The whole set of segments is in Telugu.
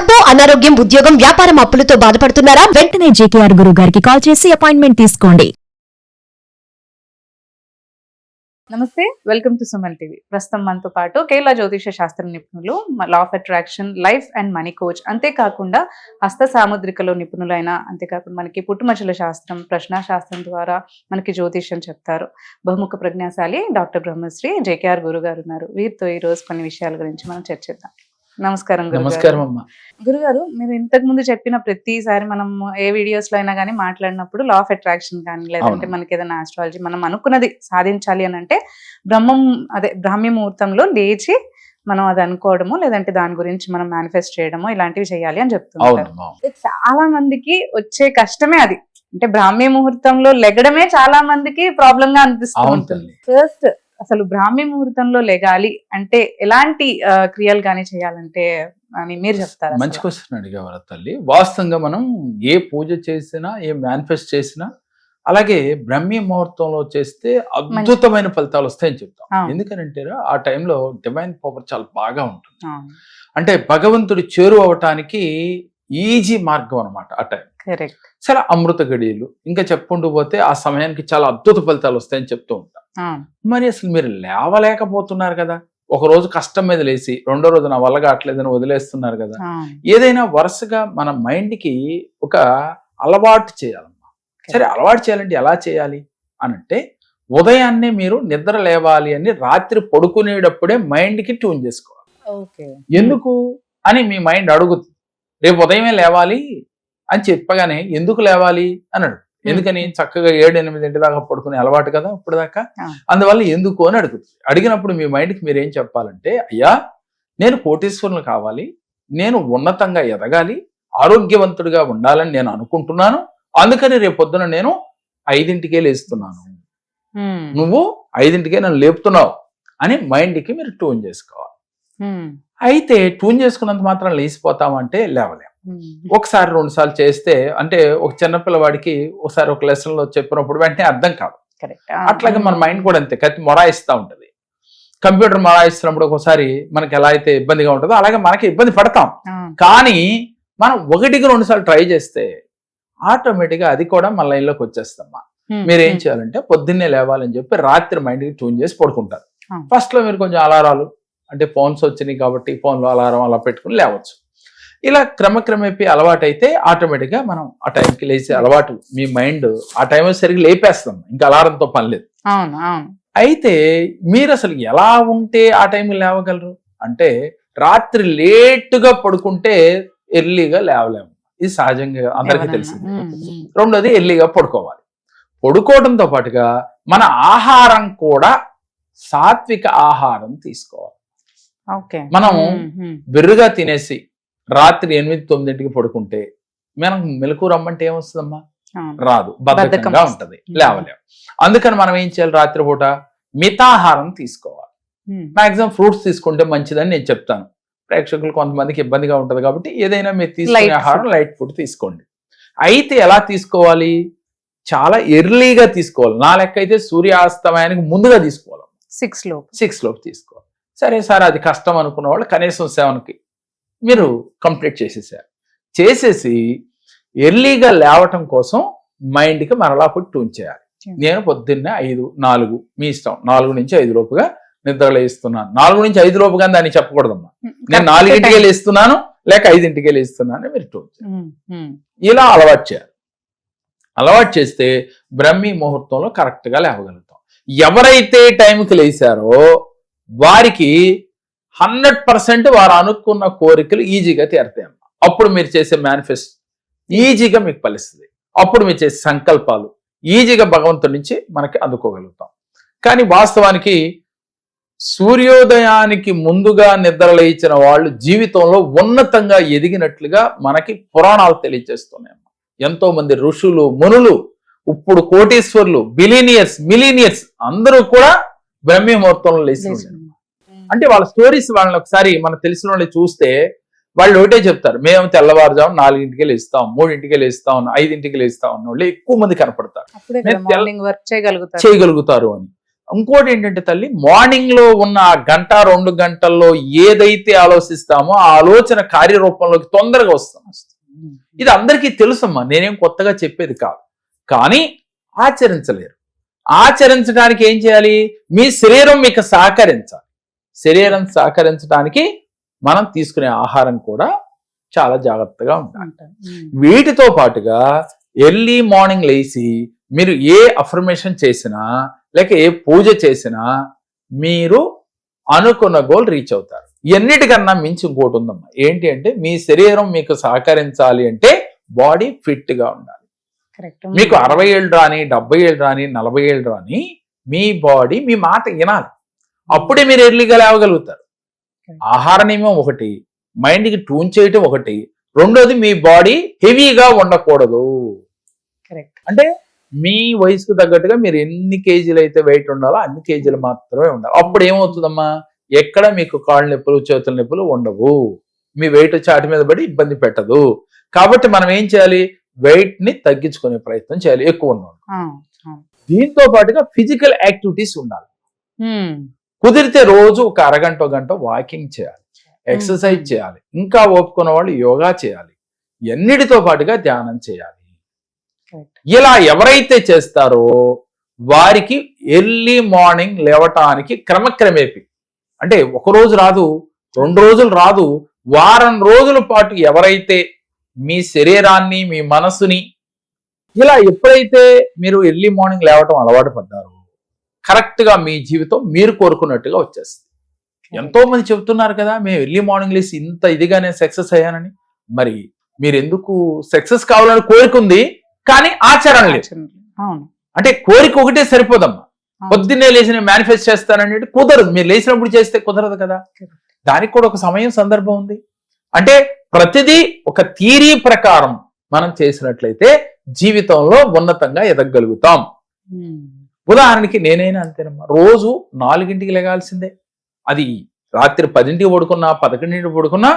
డబ్బు, అనారోగ్యం, ఉద్యోగం, వ్యాపారం, అప్పులతో బాధపడుతున్నారా? వెంటనే జేకేఆర్ గురువు గారికి కాల్ చేసి అపాయింట్మెంట్ తీసుకోండి. నమస్తే, వెల్కమ్ టు సుమన్ టీవీ. ప్రస్తుతం మనతో పాటు కేరళ జ్యోతిష శాస్త్ర నిపుణులు, law of attraction, life and money coach, అంతేకాకుండా హస్త సాముద్రికలో నిపుణులైన, అంతేకాకుండా మనకి పుట్టుమచ్చల శాస్త్రం, ప్రశ్న శాస్త్రం ద్వారా మనకి జ్యోతిష్యం చెప్తారు బహుముఖ ప్రజ్ఞాశాలి డాక్టర్ బ్రహ్మశ్రీ జేకేఆర్ గురువు గారు ఉన్నారు. వీరితో ఈ రోజు కొన్ని విషయాల గురించి మనం చర్చిద్దాం. నమస్కారం గురుగారు. మీరు ఇంతకు ముందు చెప్పిన ప్రతిసారి మనం ఏ వీడియోస్ లో అయినా కానీ మాట్లాడినప్పుడు లా ఆఫ్ అట్రాక్షన్ కానీ, లేదంటే మనకి ఏదైనా ఆస్ట్రాలజీ మనం అనుకున్నది సాధించాలి అని అంటే బ్రాహ్మీ ముహూర్తంలో లేచి మనం అది అనుకోవడము, లేదంటే దాని గురించి మనం మేనిఫెస్ట్ చేయడము, ఇలాంటివి చేయాలి అని చెప్తుంటారు. చాలా మందికి వచ్చే కష్టమే అది. అంటే బ్రాహ్మీ ముహూర్తంలో లెగడమే చాలా మందికి ప్రాబ్లం గా అనిపిస్తుంది. ఫస్ట్ అసలు బ్రాహ్మీ ముహూర్తంలో లెగాలి అంటే ఎలాంటి క్రియలు కానీ చేయాలంటే అని మీరు చెప్తారు? మంచి క్వశ్చన్ అడిగేవారు తల్లి. వాస్తవంగా మనం ఏ పూజ చేసినా, ఏ మేనిఫెస్ట్ చేసినా, అలాగే బ్రాహ్మీ ముహూర్తంలో చేస్తే అద్భుతమైన ఫలితాలు వస్తాయని చెప్తాం. ఎందుకనంటే ఆ టైంలో డివైన్ పవర్ చాలా బాగా ఉంటుంది. అంటే భగవంతుడి చేరు అవటానికి ఈజీ మార్గం అనమాట ఆ టైం. చాలా అమృత గడియలు. ఇంకా చెప్పుకుంటూ పోతే ఆ సమయానికి చాలా అద్భుత ఫలితాలు వస్తాయని చెప్తూ ఉంటాం. మరి అసలు మీరు లేవలేకపోతున్నారు కదా, ఒక రోజు కష్టం మీద లేచి రెండో రోజు నా వల్ల కావట్లేదని వదిలేస్తున్నారు కదా. ఏదైనా వరుసగా మన మైండ్ కి ఒక అలవాటు చేయాలమ్మా. సరే, అలవాటు చేయాలంటే ఎలా చేయాలి అని అంటే, ఉదయాన్నే మీరు నిద్ర లేవాలి అని రాత్రి పడుకునేటప్పుడే మైండ్ కి ట్యూన్ చేసుకోవాలి. ఎందుకు అని మీ మైండ్ అడుగుతుంది. రేపు ఉదయమే లేవాలి అని చెప్పగానే ఎందుకు లేవాలి అన్నాడు. ఎందుకని చక్కగా 7-8 దాకా పడుకునే అలవాటు కదా ఇప్పుడు దాకా. అందువల్ల ఎందుకు అని అడుగుతుంది. అడిగినప్పుడు మీ మైండ్కి మీరు ఏం చెప్పాలంటే, అయ్యా నేను కోటీశ్వరులు కావాలి, నేను ఉన్నతంగా ఎదగాలి, ఆరోగ్యవంతుడిగా ఉండాలని నేను అనుకుంటున్నాను, అందుకని రేపు పొద్దున నేను 5ంటికే లేస్తున్నాను, నువ్వు 5ంటికే నన్ను లేపుతున్నావు అని మైండ్కి మీరు ట్యూన్ చేసుకోవాలి. అయితే ట్యూన్ చేసుకున్నంత మాత్రం లేచిపోతామంటే లేవలేం. ఒకసారి 2 సార్లు చేస్తే, అంటే ఒక చిన్నపిల్లవాడికి ఒకసారి ఒక లెసన్ లో చెప్పినప్పుడు వెంటనే అర్థం కాదు. అట్లాగే మన మైండ్ కూడా అంతే, కత్తి మొరాయిస్తూ ఉంటది. కంప్యూటర్ మొరాయిస్తున్నప్పుడు ఒకసారి మనకి ఎలా అయితే ఇబ్బందిగా ఉంటుందో అలాగే మనకి ఇబ్బంది పడతాం. కానీ మనం 1-2 సార్లు ట్రై చేస్తే ఆటోమేటిక్ గా అది కూడా మన లైన్లోకి వచ్చేస్తామా. మీరు ఏం చేయాలంటే పొద్దున్నే లేవాలని చెప్పి రాత్రి మైండ్ కి ట్యూన్ చేసి పడుకుంటారు. ఫస్ట్ లో మీరు కొంచెం అలారాలు, అంటే ఫోన్స్ వచ్చినాయి కాబట్టి ఫోన్లో అలారం అలా పెట్టుకుని లేవచ్చు. ఇలా క్రమక్రమేపీ అలవాటు అయితే ఆటోమేటిక్గా మనం ఆ టైంకి లేచే అలవాటు, మీ మైండ్ ఆ టైం సరిగ్గా లేపేస్తాం, ఇంకా అలారంతో పని లేదు. అయితే మీరు అసలు ఎలా ఉంటే ఆ టైంకి లేవగలరు అంటే, రాత్రి లేటుగా పడుకుంటే ఎర్లీగా లేవలేము. ఇది సహజంగా అందరికీ తెలిసింది. రెండోది, ఎర్లీగా పడుకోవాలి. పడుకోవడంతో పాటుగా మన ఆహారం కూడా సాత్విక ఆహారం తీసుకోవాలి. మనం బెర్రుగా తినేసి రాత్రి 8-9ంటికి పడుకుంటే మనం మెలకు రమ్మంటే ఏమొస్తుందమ్మా? రాదు, బద్ధకంగా ఉంటది, లేవలేం. అందుకని మనం ఏం చేయాలి, రాత్రిపూట మితాహారం తీసుకోవాలి. మాక్సిమం ఫ్రూట్స్ తీసుకుంటే మంచిదని నేను చెప్తాను. ప్రేక్షకులు కొంతమందికి ఇబ్బందిగా ఉంటది కాబట్టి ఏదైనా మీరు తీసుకునే ఆహారం లైట్ ఫుడ్ తీసుకోండి. అయితే ఎలా తీసుకోవాలి? చాలా ఎర్లీగా తీసుకోవాలి. నా లెక్క అయితే సూర్యాస్తమయానికి ముందుగా తీసుకోవాలి. 6 లోపు తీసుకోవాలి. సరే సార్, అది కష్టం అనుకున్న వాళ్ళు కనీసం 7కి మీరు కంప్లీట్ చేసేసి ఎర్లీగా లేవటం కోసం మైండ్కి మరలా ట్యూన్ చేయాలి. నేను పొద్దున్నే 5-4 మీ ఇష్టం, 4 నుంచి 5 లోపుగా నిద్ర లేస్తున్నాను. 4 నుంచి 5 లోపుగా దాన్ని చెప్పకూడదమ్మా. నేను 4ంటికే లేస్తున్నాను లేక 5ంటికే లేస్తున్నాను మీరు ట్యూన్ చేయాలి. ఇలా అలవాటు చేయాలి. అలవాటు చేస్తే బ్రాహ్మీ ముహూర్తంలో కరెక్ట్గా లేవగలుగుతాం. ఎవరైతే టైంకి లేచారో వారికి 100% వారు అనుకున్న కోరికలు ఈజీగా తీరుతాయమ్మా. అప్పుడు మీరు చేసే మేనిఫెస్ట్ ఈజీగా మీకు ఫలిస్తుంది. అప్పుడు మీరు చేసే సంకల్పాలు ఈజీగా భగవంతుడి నుంచి మనకి అందుకోగలుగుతాం. కానీ వాస్తవానికి సూర్యోదయానికి ముందుగా నిద్ర లేచిన వాళ్ళు జీవితంలో ఉన్నతంగా ఎదిగినట్లుగా మనకి పురాణాలు తెలియజేస్తున్నాయి. ఎంతో మంది ఋషులు, మునులు, ఇప్పుడు కోటీశ్వర్లు, బిలీనియర్స్, మిలీనియర్స్ అందరూ కూడా బ్రాహ్మీ ముహూర్తంలో లేచి, అంటే వాళ్ళ స్టోరీస్ వాళ్ళని ఒకసారి మనం తెలిసిన వాళ్ళు చూస్తే వాళ్ళు ఒకటే చెప్తారు, మేము తెల్లవారుజాము 4ంటికి లేస్తాం, 3ంటికి లేస్తాం, 5ంటికి లేస్తాం అన్న వాళ్ళు ఎక్కువ మంది కనపడతారు, చేయగలుగుతారు అని. ఇంకోటి ఏంటంటే తల్లి, మార్నింగ్ లో ఉన్న ఆ గంట 2 గంటల్లో ఏదైతే ఆలోచిస్తామో ఆ ఆలోచన కార్యరూపంలోకి తొందరగా వస్తాం. ఇది అందరికీ తెలుసమ్మా, నేనేం కొత్తగా చెప్పేది కాదు. కానీ ఆచరించలేరు. ఆచరించడానికి ఏం చేయాలి? మీ శరీరం మీకు సహకరించాలి. శరీరం సహకరించడానికి మనం తీసుకునే ఆహారం కూడా చాలా జాగ్రత్తగా ఉండాలి. వీటితో పాటుగా ఎర్లీ మార్నింగ్ లేచి మీరు ఏ అఫర్మేషన్ చేసినా లేక ఏ పూజ చేసినా మీరు అనుకున్న గోల్ రీచ్ అవుతారు. ఎన్నిటికన్నా మించి ఇంకోటి ఉందమ్మా. ఏంటి అంటే మీ శరీరం మీకు సహకరించాలి అంటే బాడీ ఫిట్ గా ఉండాలి. మీకు 60 ఏళ్ళు రాని, 70 ఏళ్ళు రాని, 40 ఏళ్ళు రాని మీ బాడీ మీ మాట వినాలి. అప్పుడే మీరు ఎర్లీగా లేవగలుగుతారు. ఆహార నియమం ఒకటి, మైండ్కి ట్యూన్ చేయటం ఒకటి, రెండోది మీ బాడీ హెవీగా ఉండకూడదు. అంటే మీ వయసుకు తగ్గట్టుగా మీరు ఎన్ని కేజీలు అయితే వెయిట్ ఉండాలో అన్ని కేజీలు మాత్రమే ఉండాలి. అప్పుడు ఏమవుతుందమ్మా, ఎక్కడ మీకు కాళ్ళ నొప్పులు చేతుల నొప్పులు ఉండవు. మీ వెయిట్ చాటి మీద పడి ఇబ్బంది పెట్టదు. కాబట్టి మనం ఏం చేయాలి? వెయిట్ ని తగ్గించుకునే ప్రయత్నం చేయాలి, ఎక్కువ ఉన్నాడు. దీంతో పాటుగా ఫిజికల్ యాక్టివిటీస్ ఉండాలి. కుదిరితే రోజు ఒక అరగంట గంట వాకింగ్ చేయాలి, ఎక్సర్సైజ్ చేయాలి. ఇంకా ఓపుకున్న వాళ్ళు యోగా చేయాలి. ఎన్నిటితో పాటుగా ధ్యానం చేయాలి. ఇలా ఎవరైతే చేస్తారో వారికి ఎర్లీ మార్నింగ్ లేవటానికి క్రమక్రమేపి, అంటే ఒక రోజు రాదు, 2 రోజులు రాదు, వారం రోజుల పాటు ఎవరైతే మీ శరీరాన్ని మీ మనసుని ఇలా ఎప్పుడైతే మీరు ఎర్లీ మార్నింగ్ లేవటం అలవాటు పడ్డారో కరెక్ట్ గా మీ జీవితం మీరు కోరుకున్నట్టుగా వచ్చేస్తుంది. ఎంతో మంది చెబుతున్నారు కదా, మేము ఎర్లీ మార్నింగ్ లేసి ఇంత ఇదిగా నేను సక్సెస్ అయ్యానని. మరి మీరు ఎందుకు సక్సెస్ కావాలని కోరుకుంది కానీ ఆచరణ లేదు. అంటే కోరిక ఒకటే సరిపోదమ్మా. పొద్దున్నే లేచి నేను మేనిఫెస్ట్ చేస్తాననేది కుదరదు. మీరు లేచినప్పుడు చేస్తే కుదరదు కదా. దానికి కూడా ఒక సమయం సందర్భం ఉంది. అంటే ప్రతిదీ ఒక థియరీ ప్రకారం మనం చేసినట్లయితే జీవితంలో ఉన్నతంగా ఎదగలుగుతాం. ఉదాహరణకి నేనైనా అంతేనమ్మా, రోజు 4ంటికి లెగాల్సిందే. అది రాత్రి 10ంటికి పడుకున్నా 11ంటికి పడుకున్నా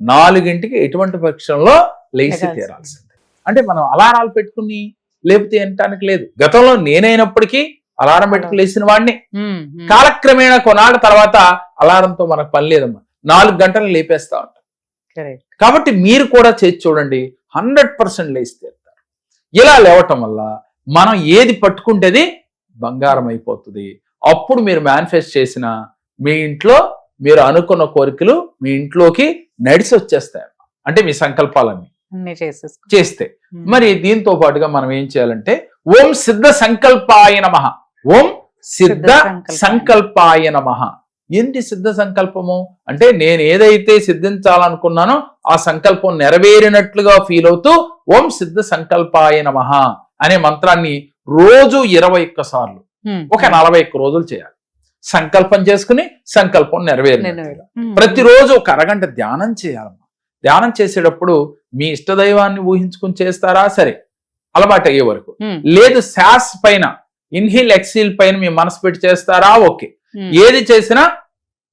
4ంటికి ఎటువంటి పక్షంలో లేచి తీరాల్సిందే. అంటే మనం అలారాలు పెట్టుకుని లేపితే అనటానికి లేదు. గతంలో నేనైనప్పటికీ అలారం పెట్టుకుని లేచిన వాడిని. కాలక్రమేణా కొన్నాళ్ళ తర్వాత అలారంతో మనకు పని లేదమ్మా, 4 గంటలు లేపేస్తా ఉంటాం. కాబట్టి మీరు కూడా చేసి చూడండి, 100% లేచి తీరుతారు. ఇలా లేవటం వల్ల మనం ఏది పట్టుకుంటేది బంగారం అయిపోతుంది. అప్పుడు మీరు మేనిఫెస్ట్ చేసిన మీ ఇంట్లో మీరు అనుకున్న కోరికలు మీ ఇంట్లోకి నడిచి వచ్చేస్తాయి. అంటే మీ సంకల్పాలన్నీ చేస్తే. మరి దీంతో పాటుగా మనం ఏం చేయాలంటే ఓం సిద్ధ సంకల్పాయ నమః, ఓం సిద్ధ సంకల్పాయ నమః. ఏంటి సిద్ధ సంకల్పము అంటే నేను ఏదైతే సిద్ధించాలనుకున్నానో ఆ సంకల్పం నెరవేరినట్లుగా ఫీల్ అవుతూ ఓం సిద్ధ సంకల్పాయ నమః అనే మంత్రాన్ని రోజు 21 సార్లు ఒక 41 రోజులు చేయాలి. సంకల్పం చేసుకుని సంకల్పం నెరవేరి ప్రతిరోజు ఒక అరగంట ధ్యానం చేయాలమ్మా. ధ్యానం చేసేటప్పుడు మీ ఇష్టదైవాన్ని ఊహించుకుని చేస్తారా సరే, అలవాటు అయ్యే వరకు. లేదు శ్వాస పైన ఇన్హీల్ ఎక్సీల్ పైన మీ మనసు పెట్టి చేస్తారా ఓకే. ఏది చేసినా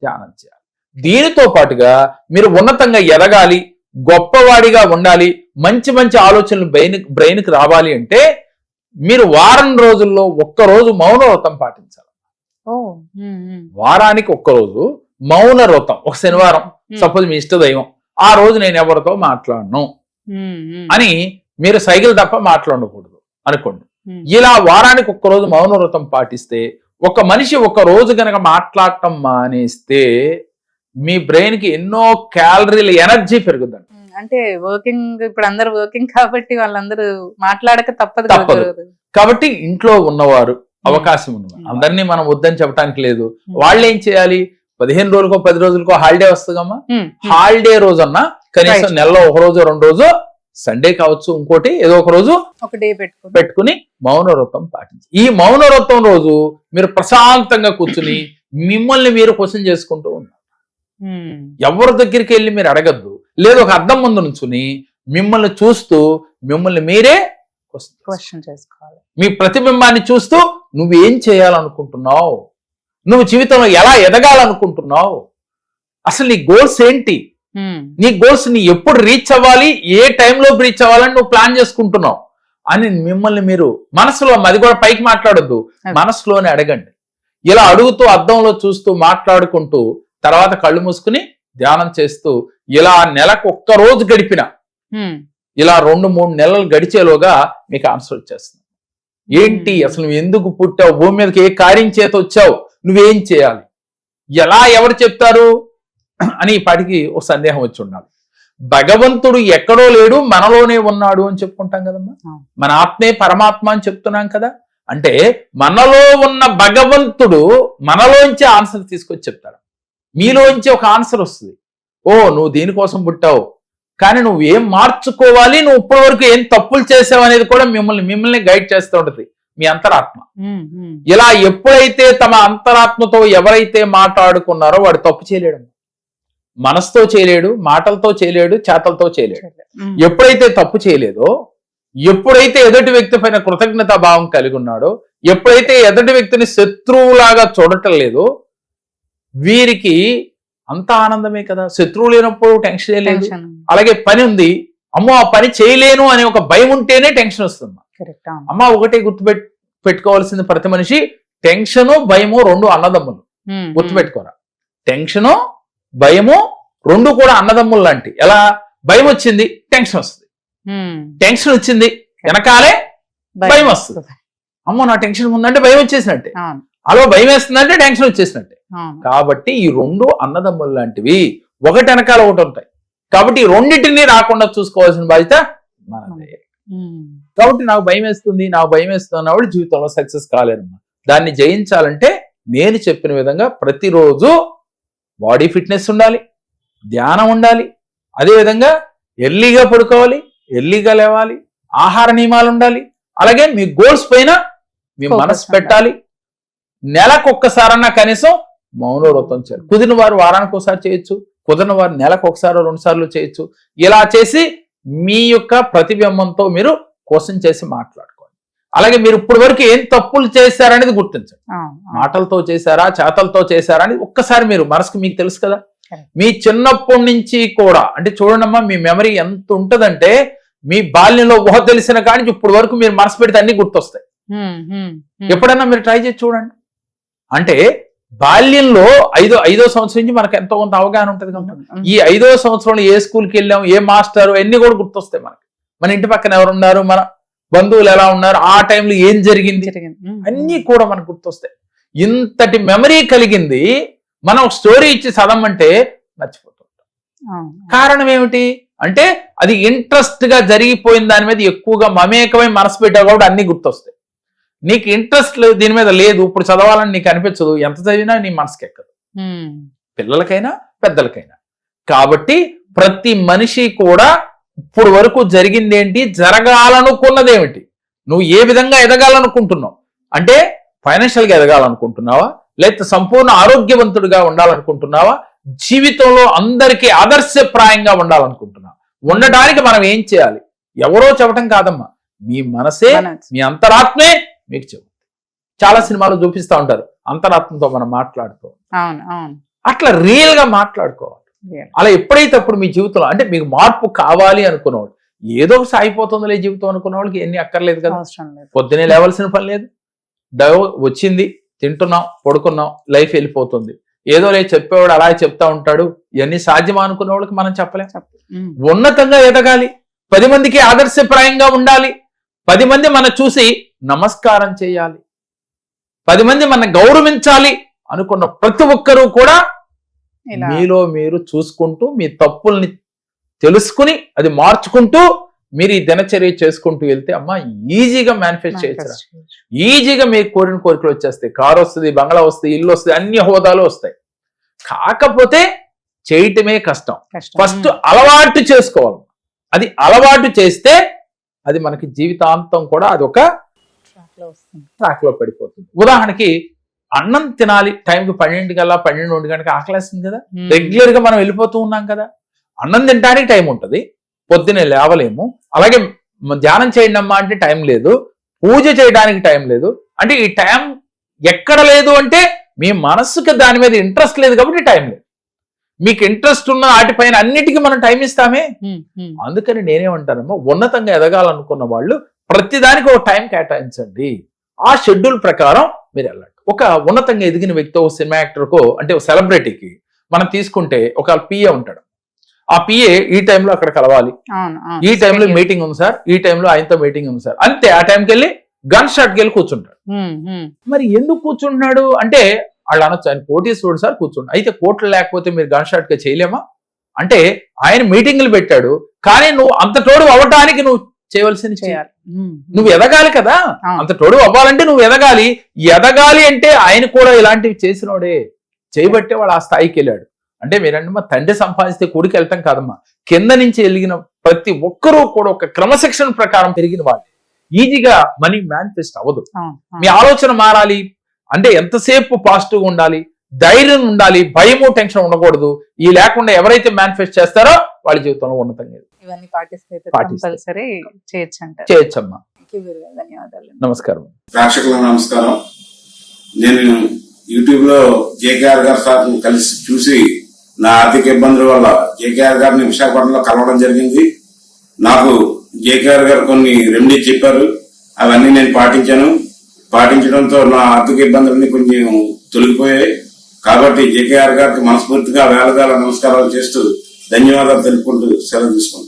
ధ్యానం చేయాలి. దీనితో పాటుగా మీరు ఉన్నతంగా ఎదగాలి, గొప్పవాడిగా ఉండాలి, మంచి మంచి ఆలోచనలు బ్రెయిన్కి రావాలి అంటే మీరు వారం రోజుల్లో 1 రోజు మౌన వ్రతం పాటించాలి. వారానికి 1 రోజు మౌన వ్రతం. ఒక శనివారం సపోజ్ మీ ఇష్టదైవం, ఆ రోజు నేను ఎవరితో మాట్లాడను అని మీరు సైకిల్ తప్ప మాట్లాడకూడదు అనుకోండి. ఇలా వారానికి 1 రోజు మౌన వ్రతం పాటిస్తే, ఒక మనిషి 1 రోజు గనక మాట్లాడటం మానేస్తే మీ బ్రెయిన్ కి ఎన్నో క్యాలరీల ఎనర్జీ పెరుగుద్దండి. అంటే వర్కింగ్, ఇప్పుడు అందరు వర్కింగ్ కాబట్టి వాళ్ళందరూ మాట్లాడక తప్పదు. కాబట్టి ఇంట్లో ఉన్నవారు, అవకాశం ఉన్నవారు, అందరినీ మనం వద్దని చెప్పడానికి లేదు. వాళ్ళు ఏం చేయాలి, 15 రోజులకో 10 రోజులకో హాలిడే వస్తుందమ్మా. హాలిడే రోజన్నా కనీసం నెలలో 1 రోజు 2 రోజు, సండే కావచ్చు ఇంకోటి ఏదో ఒక రోజు ఒక డే పెట్టుకుని మౌన వ్రతం పాటించి, ఈ మౌన వ్రతం రోజు మీరు ప్రశాంతంగా కూర్చుని మిమ్మల్ని మీరు క్వశ్చన్ చేసుకుంటూ ఉన్నారు. ఎవరి దగ్గరికి వెళ్ళి మీరు అడగద్దు. లేదు ఒక అద్దం ముందు నుంచుని మిమ్మల్ని చూస్తూ మిమ్మల్ని మీరే క్వశ్చన్ చేసుకోవాలి. మీ ప్రతిబింబాన్ని చూస్తూ నువ్వేం చేయాలనుకుంటున్నావు, నువ్వు జీవితంలో ఎలా ఎదగాలనుకుంటున్నావు, అసలు నీ గోల్స్ ఏంటి, నీ గోల్స్ ని ఎప్పుడు రీచ్ అవ్వాలి, ఏ టైంలో రీచ్ అవ్వాలని నువ్వు ప్లాన్ చేసుకుంటున్నావు అని మిమ్మల్ని మీరు మనసులో, అది కూడా పైకి మాట్లాడొద్దు, మనసులోనే అడగండి. ఇలా అడుగుతూ అద్దంలో చూస్తూ మాట్లాడుకుంటూ తర్వాత కళ్ళు మూసుకుని ధ్యానం చేస్తూ ఇలా నెలకు ఒక్క రోజు గడిపిన ఇలా 2-3 నెలలు గడిచేలోగా మీకు ఆన్సర్ వచ్చేస్తుంది. ఏంటి అసలు నువ్వు ఎందుకు పుట్టావు, భూమి మీదకి ఏ కార్యం చేత వచ్చావు, నువ్వేం చేయాలి, ఎలా ఎవరు చెప్తారు అని పాటికి ఒక సందేహం వచ్చి ఉండాలి. భగవంతుడు ఎక్కడో లేడు మనలోనే ఉన్నాడు అని చెప్పుకుంటాం కదమ్మా. మన ఆత్మే పరమాత్మ అని చెప్తున్నాం కదా. అంటే మనలో ఉన్న భగవంతుడు మనలోంచి ఆన్సర్ తీసుకొచ్చి చెప్తాడు. మీలోంచి ఒక ఆన్సర్ వస్తుంది, ఓ నువ్వు దీనికోసం పుట్టావు, కానీ నువ్వు ఏం మార్చుకోవాలి, నువ్వు ఇప్పటి వరకు ఏం తప్పులు చేసావు అనేది కూడా మిమ్మల్ని గైడ్ చేస్తూ ఉంటది మీ అంతరాత్మ. ఇలా ఎప్పుడైతే తమ అంతరాత్మతో ఎవరైతే మాట్లాడుకున్నారో వాడు తప్పు చేయలేడు. మనసుతో చేయలేడు, మాటలతో చేయలేడు, చేతలతో చేయలేడు. ఎప్పుడైతే తప్పు చేయలేదో, ఎప్పుడైతే ఎదుటి వ్యక్తి పైన కృతజ్ఞతా భావం కలిగి ఉన్నాడో, ఎప్పుడైతే ఎదుటి వ్యక్తిని శత్రువులాగా చూడటం లేదో, వీరికి అంత ఆనందమే కదా. శత్రువు లేనప్పుడు టెన్షన్ లేదు. అలాగే పని ఉంది, అమ్మో ఆ పని చేయలేను అనే ఒక భయం ఉంటేనే టెన్షన్ వస్తుంది. అమ్మ ఒకటే పెట్టుకోవాల్సింది ప్రతి మనిషి, టెన్షను భయము 2 అన్నదమ్ములు. గుర్తుపెట్టుకోరా, టెన్షను భయము 2 కూడా అన్నదమ్ములు లాంటి. ఎలా భయం వచ్చింది టెన్షన్ వస్తుంది, టెన్షన్ వచ్చింది వెనకాలే భయం వస్తుంది. అమ్మో నా టెన్షన్ ఉందంటే భయం వచ్చేసినట్టే, అలా భయం వేస్తుందంటే టెన్షన్ వచ్చేసినట్టే. కాబట్టి ఈ 2 అన్నదమ్ములు లాంటివి, ఒకటి వెనకాల ఒకటి ఉంటాయి. కాబట్టి ఈ రెండింటిని రాకుండా చూసుకోవాల్సిన బాధ్యత మనదే. కాబట్టి నాకు భయం వేస్తుంది అన్నవాడు జీవితంలో సక్సెస్ కాలేరమ్మా. దాన్ని జయించాలంటే నేను చెప్పిన విధంగా ప్రతిరోజు బాడీ ఫిట్నెస్ ఉండాలి, ధ్యానం ఉండాలి, అదేవిధంగా ఎర్లీగా పడుకోవాలి, ఎర్లీగా లేవాలి, ఆహార నియమాలు ఉండాలి, అలాగే మీ గోల్స్ పైన మీ మనసు పెట్టాలి. నెలకొక్కసారన్నా కనీసం మౌన వ్రతం చేయాలి. కుదిరిన వారు వారానికి ఒకసారి చేయొచ్చు, కుదిరిన వారు నెలకు 1-2 సార్లు చేయొచ్చు. ఇలా చేసి మీ యొక్క ప్రతిబింబంతో మీరు క్వశ్చన్ చేసి మాట్లాడుకోండి. అలాగే మీరు ఇప్పటి వరకు ఏం తప్పులు చేశారనేది గుర్తించండి. మాటలతో చేశారా, చేతలతో చేశారా అని ఒక్కసారి మీరు మనసుకు మీకు తెలుసు కదా. మీ చిన్నప్పటి నుంచి కూడా అంటే చూడండమ్మా, మీ మెమరీ ఎంత ఉంటదంటే మీ బాల్యంలో ఊహ తెలిసిన కానీ ఇప్పటి వరకు మీరు మనసు పెడితే అన్ని గుర్తొస్తాయి. ఎప్పుడైనా మీరు ట్రై చేసి చూడండి. అంటే బాల్యంలో 5వ సంవత్సరం నుంచి మనకు ఎంతో కొంత అవగాహన ఉంటుంది కదా. ఈ 5వ సంవత్సరంలో ఏ స్కూల్కి వెళ్ళాం, ఏ మాస్టర్, అన్ని కూడా గుర్తొస్తాయి మనకి. మన ఇంటి పక్కన ఎవరు ఉన్నారు, మన బంధువులు ఎలా ఉన్నారు, ఆ టైంలో ఏం జరిగింది, అన్ని కూడా మనకు గుర్తొస్తాయి. ఇంతటి మెమరీ కలిగింది మనం ఒక స్టోరీ ఇచ్చి చదవమంటే మర్చిపోతుంటాం. కారణం ఏమిటి అంటే అది ఇంట్రెస్ట్ గా జరిగిపోయిన దాని మీద ఎక్కువగా మమేకమై మనసు పెట్టావు కాబట్టి అన్ని గుర్తొస్తాయి. నీకు ఇంట్రెస్ట్ దీని మీద లేదు, ఇప్పుడు చదవాలని నీకు అనిపించదు, ఎంత చదివినా నీ మనసుకి ఎక్కదు, పిల్లలకైనా పెద్దలకైనా. కాబట్టి ప్రతి మనిషి కూడా ఇప్పుడు వరకు జరిగింది ఏంటి, జరగాలనుకున్నది ఏమిటి, నువ్వు ఏ విధంగా ఎదగాలనుకుంటున్నావు, అంటే ఫైనాన్షియల్గా ఎదగాలనుకుంటున్నావా, లేకపోతే సంపూర్ణ ఆరోగ్యవంతుడిగా ఉండాలనుకుంటున్నావా, జీవితంలో అందరికీ ఆదర్శప్రాయంగా ఉండాలనుకుంటున్నావా. ఉండడానికి మనం ఏం చేయాలి, ఎవరో చెప్పటం కాదమ్మా, మీ మనసే, మీ అంతరాత్మే మీకు చెబుతుంది. చాలా సినిమాలు చూపిస్తూ ఉంటారు అంతరాత్మతో మనం మాట్లాడుతూ, అట్లా రియల్ గా మాట్లాడుకోవాలి. అలా ఎప్పుడైతే అప్పుడు మీ జీవితంలో అంటే మీకు మార్పు కావాలి అనుకున్నవాడు, ఏదో సాగిపోతుందిలే జీవితం అనుకున్న వాళ్ళకి ఎన్ని అక్కర్లేదు కదా. పొద్దునే లేవాల్సిన పని లేదు, వచ్చింది తింటున్నాం పడుకున్నాం లైఫ్ వెళ్ళిపోతుంది. ఏదో లేదు చెప్పేవాడు అలా చెప్తా ఉంటాడు, ఇవన్నీ సాధ్యమా అనుకున్న వాళ్ళకి మనం చెప్పలేం. ఉన్నతంగా ఎదగాలి, 10 మందికి ఆదర్శప్రాయంగా ఉండాలి, 10 మంది మన చూసి నమస్కారం చేయాలి, 10 మంది మన గౌరవించాలి అనుకున్న ప్రతి ఒక్కరూ కూడా మీలో మీరు చూసుకుంటూ మీ తప్పుల్ని తెలుసుకుని అది మార్చుకుంటూ మీరు ఈ దినచర్య చేసుకుంటూ వెళ్తే అమ్మా ఈజీగా మేనిఫెస్ట్ చేయొచ్చు. ఈజీగా మీకు కోరిన కోరికలు వచ్చేస్తాయి. కారు వస్తుంది, బంగ్లా వస్తుంది, ఇల్లు వస్తుంది, అన్ని హోదాలు వస్తాయి. కాకపోతే చేయటమే కష్టం. ఫస్ట్ అలవాటు చేసుకోవాలి. అది అలవాటు చేస్తే అది మనకి జీవితాంతం కూడా అది ఒక ట్రాక్ లో పడిపోతుంది. ఉదాహరణకి అన్నం తినాలి టైంకి 12 కల్లా 12-1 గంటకి ఆకలేస్తుంది కదా, రెగ్యులర్ గా మనం వెళ్ళిపోతూ ఉన్నాం కదా. అన్నం తినడానికి టైం ఉంటుంది, పొద్దునే లేవలేము. అలాగే ధ్యానం చేయండి అమ్మా అంటే టైం లేదు, పూజ చేయడానికి టైం లేదు. అంటే ఈ టైం ఎక్కడ లేదు అంటే మీ మనస్సుకి దాని మీద ఇంట్రెస్ట్ లేదు కాబట్టి టైం లేదు. మీకు ఇంట్రెస్ట్ ఉన్న వాటిపైన అన్నిటికీ మనం టైం ఇస్తామే. అందుకని నేనేమంటానమ్మా, ఉన్నతంగా ఎదగాలనుకున్న వాళ్ళు ప్రతిదానికి ఒక టైం కేటాయించండి, ఆ షెడ్యూల్ ప్రకారం మీరు వెళ్ళండి. ఒక ఉన్నతంగా ఎదిగిన వ్యక్తి, ఒక సినిమా యాక్టర్కో అంటే ఒక సెలబ్రిటీకి మనం తీసుకుంటే ఒక పిఏ ఉంటాడు. ఆ పిఏ ఈ టైంలో అక్కడ కలవాలి, ఈ టైంలో మీటింగ్ ఉంది సార్, ఈ టైంలో ఆయనతో మీటింగ్ ఉంది సార్, అంతే. ఆ టైంకి వెళ్ళి గన్ షాట్కి వెళ్ళి కూర్చుంటాడు. మరి ఎందుకు కూర్చుంటున్నాడు అంటే వాళ్ళు అనొచ్చు, ఆయన కోటీశ్వరుడు సార్ కూర్చుంటాడు. అయితే కోట్లు లేకపోతే మీరు గన్ షాట్ గా చేయలేమా అంటే ఆయన మీటింగ్లు పెట్టాడు, కానీ నువ్వు అంత తోడు అవ్వటానికి నువ్వు చేయవలసింది చేయాలి. నువ్వు ఎదగాలి కదా, అంత తోడు అవ్వాలంటే నువ్వు ఎదగాలి. ఎదగాలి అంటే ఆయన కూడా ఇలాంటివి చేసినోడే, చేయబట్టే వాడు ఆ స్థాయికి వెళ్ళాడు. అంటే మీరంటే మా తండ్రి సంపాదిస్తే కొడుకు వెళ్తాం కాదమ్మా, కింద నుంచి ఎదిగిన ప్రతి ఒక్కరూ కూడా ఒక క్రమశిక్షణ ప్రకారం పెరిగిన వాళ్ళు. ఈజీగా మనీ మేనిఫెస్ట్ అవ్వదు. మీ ఆలోచన మారాలి అంటే ఎంతసేపు పాజిటివ్ గా ఉండాలి, ధైర్యం ఉండాలి, భయము టెన్షన్ ఉండకూడదు. ఈ లేకుండా ఎవరైతే మేనిఫెస్ట్ చేస్తారో వాళ్ళ జీవితంలో ఉన్నతంగా ఇవన్నీ చేయొచ్చమ్మా. ధన్యవాదాలు. నమస్కారం. ప్రేక్షకులకు నమస్కారం. నేను యూట్యూబ్ లో జేకేఆర్ గారి సార్ కలిసి చూసి నా ఆర్థిక ఇబ్బందుల వల్ల జేకేఆర్ గారిని విశాఖపట్నంలో కలవడం జరిగింది. నాకు జేకేఆర్ గారు కొన్ని రెమెడీ చెప్పారు, అవన్నీ నేను పాటించడంతో నా ఆర్థిక ఇబ్బందులన్నీ కొంచెం తొలగిపోయాయి. కాబట్టి జేకేఆర్ గారికి మనస్ఫూర్తిగా వేలవేల నమస్కారాలు చేస్తూ ధన్యవాదాలు తెలుపుకుంటూ సెలవు తీసుకుంటాను.